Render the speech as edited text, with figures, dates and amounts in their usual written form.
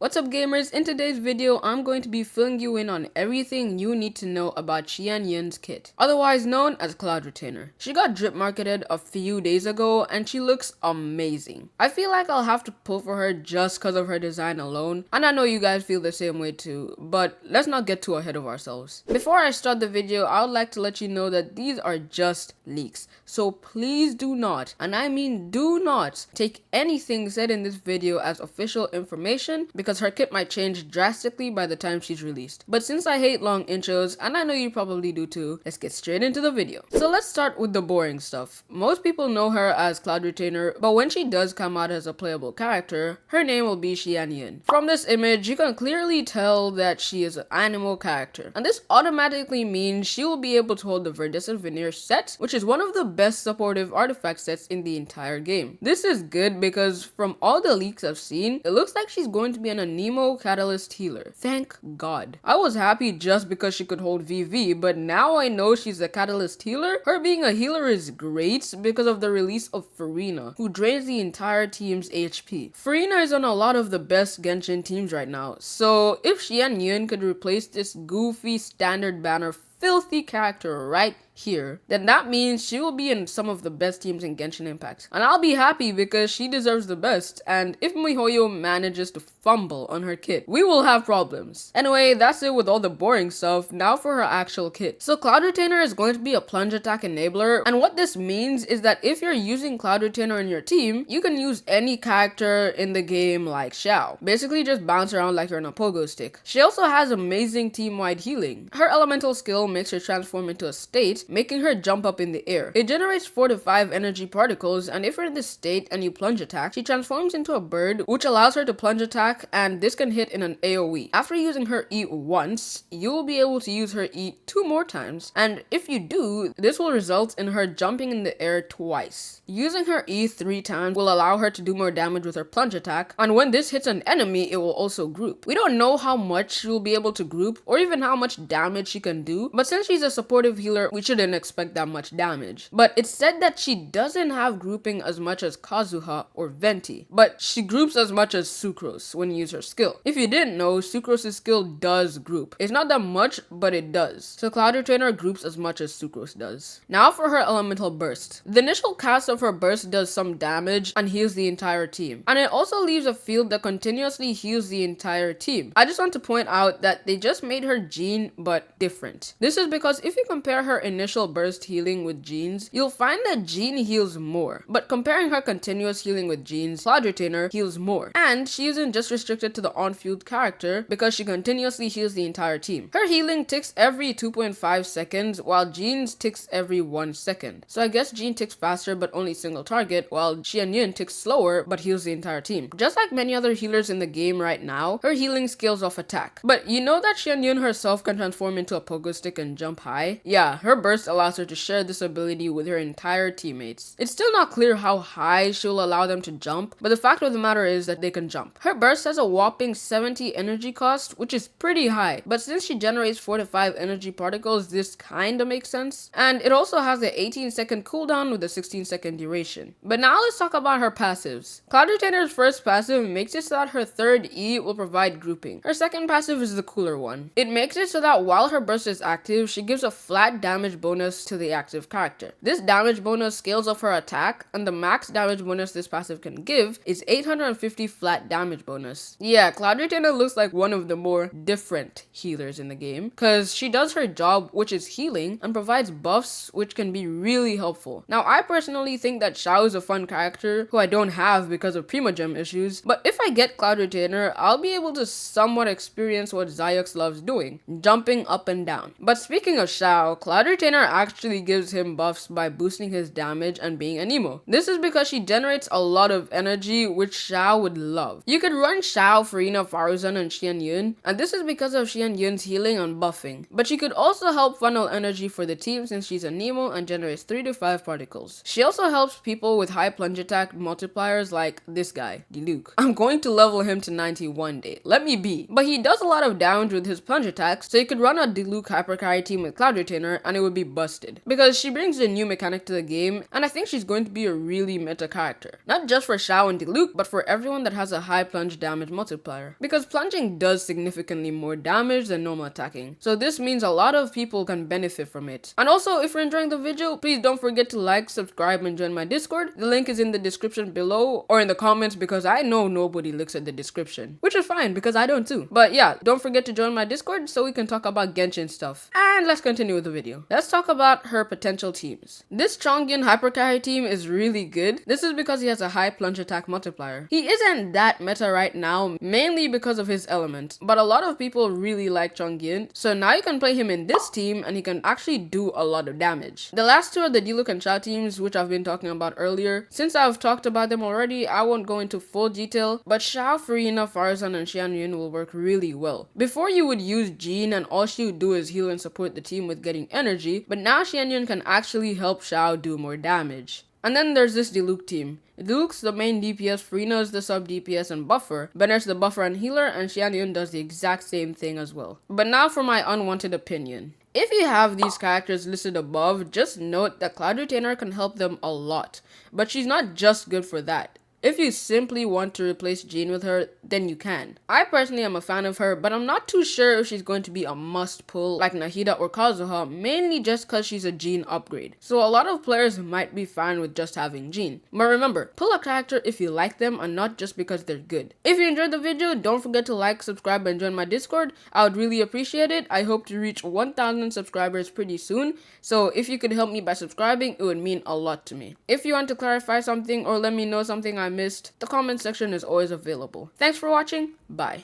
What's up gamers, in today's video I'm going to be filling you in on everything you need to know about Xianyun's kit, otherwise known as Cloud Retainer. She got drip marketed a few days ago and she looks amazing. I feel like I'll have to pull for her just cause of her design alone, and I know you guys feel the same way too, but let's not get too ahead of ourselves. Before I start the video, I would like to let you know that these are just leaks, so please do not, and I mean do not, take anything said in this video as official information because her kit might change drastically by the time she's released. But since I hate long intros, and I know you probably do too, let's get straight into the video. So let's start with the boring stuff. Most people know her as Cloud Retainer, but when she does come out as a playable character, her name will be Xianyun. From this image, you can clearly tell that she is an animal character, and this automatically means she will be able to hold the Verdicent Veneer set, which is one of the best supportive artifact sets in the entire game. This is good because from all the leaks I've seen, it looks like she's going to be an Anemo Catalyst healer. Thank God. I was happy just because she could hold VV, but now I know she's a Catalyst healer. Her being a healer is great because of the release of Furina, who drains the entire team's HP. Furina is on a lot of the best Genshin teams right now, so if Xianyun could replace this goofy standard banner filthy character right here, then that means she will be in some of the best teams in Genshin Impact. And I'll be happy because she deserves the best, and if MiHoYo manages to fumble on her kit, we will have problems. Anyway, that's it with all the boring stuff. Now for her actual kit. So Cloud Retainer is going to be a plunge attack enabler, and what this means is that if you're using Cloud Retainer in your team, you can use any character in the game like Xiao. Basically just bounce around like you're on a pogo stick. She also has amazing team-wide healing. Her elemental skill makes her transform into a state, making her jump up in the air. It generates 4 to 5 energy particles, and if you're in this state and you plunge attack, she transforms into a bird, which allows her to plunge attack, and this can hit in an AoE. After using her E once, you will be able to use her E 2 more times, and if you do, this will result in her jumping in the air twice. Using her E 3 times will allow her to do more damage with her plunge attack, and when this hits an enemy, it will also group. We don't know how much she will be able to group, or even how much damage she can do, but since she's a supportive healer, we shouldn't expect that much damage. But it's said that she doesn't have grouping as much as Kazuha or Venti, but she groups as much as Sucrose when you use her skill. If you didn't know, Sucrose's skill does group. It's not that much, but it does. So Cloud Retainer groups as much as Sucrose does. Now for her elemental burst. The initial cast of her burst does some damage and heals the entire team, and it also leaves a field that continuously heals the entire team. I just want to point out that they just made her Jean but different. This is because if you compare her initial burst healing with Jean's, you'll find that Jean heals more, but comparing her continuous healing with Jean's, Cloud Retainer heals more, and she isn't just restricted to the on-field character because she continuously heals the entire team. Her healing ticks every 2.5 seconds while Jean's ticks every 1 second. So I guess Jean ticks faster but only single target, while Xianyun ticks slower but heals the entire team. Just like many other healers in the game right now, her healing scales off attack. But you know that Xianyun herself can transform into a pogo stick and jump high? Yeah, her burst allows her to share this ability with her entire teammates. It's still not clear how high she will allow them to jump, but the fact of the matter is that they can jump. Her burst has a whopping 70 energy cost, which is pretty high, but since she generates 4 to 5 energy particles, this kinda makes sense. And it also has an 18-second cooldown with a 16-second duration. But now let's talk about her passives. Cloud Retainer's first passive makes it so that her third E will provide grouping. Her second passive is the cooler one. It makes it so that while her burst is active, she gives a flat damage bonus to the active character. This damage bonus scales off her attack, and the max damage bonus this passive can give is 850 flat damage bonus. Yeah, Cloud Retainer looks like one of the more different healers in the game, because she does her job, which is healing, and provides buffs, which can be really helpful. Now, I personally think that Xiao is a fun character, who I don't have because of Primogem issues, but if I get Cloud Retainer, I'll be able to somewhat experience what Zyux loves doing, jumping up and down. But speaking of Xiao, Cloud Retainer actually gives him buffs by boosting his damage and being an emo. This is because she generates a lot of energy, which Xiao would love. You could run Xiao, Furina, Faruzan, and Xianyun, and this is because of Xianyun's healing and buffing. But she could also help funnel energy for the team since she's a Nemo and generates 3 to 5 particles. She also helps people with high plunge attack multipliers like this guy, Diluc. I'm going to level him to 90 one day. Let me be. But he does a lot of damage with his plunge attacks, so you could run a Diluc hypercarry team with Cloud Retainer and it would be be busted because she brings a new mechanic to the game, and I think she's going to be a really meta character. Not just for Xiao and Diluc, but for everyone that has a high plunge damage multiplier. Because plunging does significantly more damage than normal attacking, so this means a lot of people can benefit from it. And also, if you're enjoying the video, please don't forget to like, subscribe, and join my Discord. The link is in the description below or in the comments because I know nobody looks at the description, which is fine because I don't too. But yeah, don't forget to join my Discord so we can talk about Genshin stuff. And let's continue with the video. Let's talk about her potential teams. This Xianyun hypercarry team is really good. This is because he has a high plunge attack multiplier. He isn't that meta right now, mainly because of his element, but a lot of people really like Xianyun, so now you can play him in this team and he can actually do a lot of damage. The last two are the Diluc and Xiao teams, which I've been talking about earlier. Since I've talked about them already, I won't go into full detail, but Xiao, Farina, Farzan, and Xianyun will work really well. Before you would use Jean and all she would do is heal and support the team with getting energy, but now Xianyun can actually help Xiao do more damage. And then there's this Diluc team. Diluc's the main DPS, Farina is the sub DPS and buffer, Benner's the buffer and healer, and Xianyun does the exact same thing as well. But now for my unwanted opinion. If you have these characters listed above, just note that Cloud Retainer can help them a lot, but she's not just good for that. If you simply want to replace Jean with her, then you can. I personally am a fan of her, but I'm not too sure if she's going to be a must pull like Nahida or Kazuha, mainly just cause she's a Jean upgrade. So a lot of players might be fine with just having Jean. But remember, pull a character if you like them and not just because they're good. If you enjoyed the video, don't forget to like, subscribe, and join my Discord. I would really appreciate it. I hope to reach 1,000 subscribers pretty soon, so if you could help me by subscribing, it would mean a lot to me. If you want to clarify something or let me know something I missed, the comment section is always available. Thanks for watching. Bye.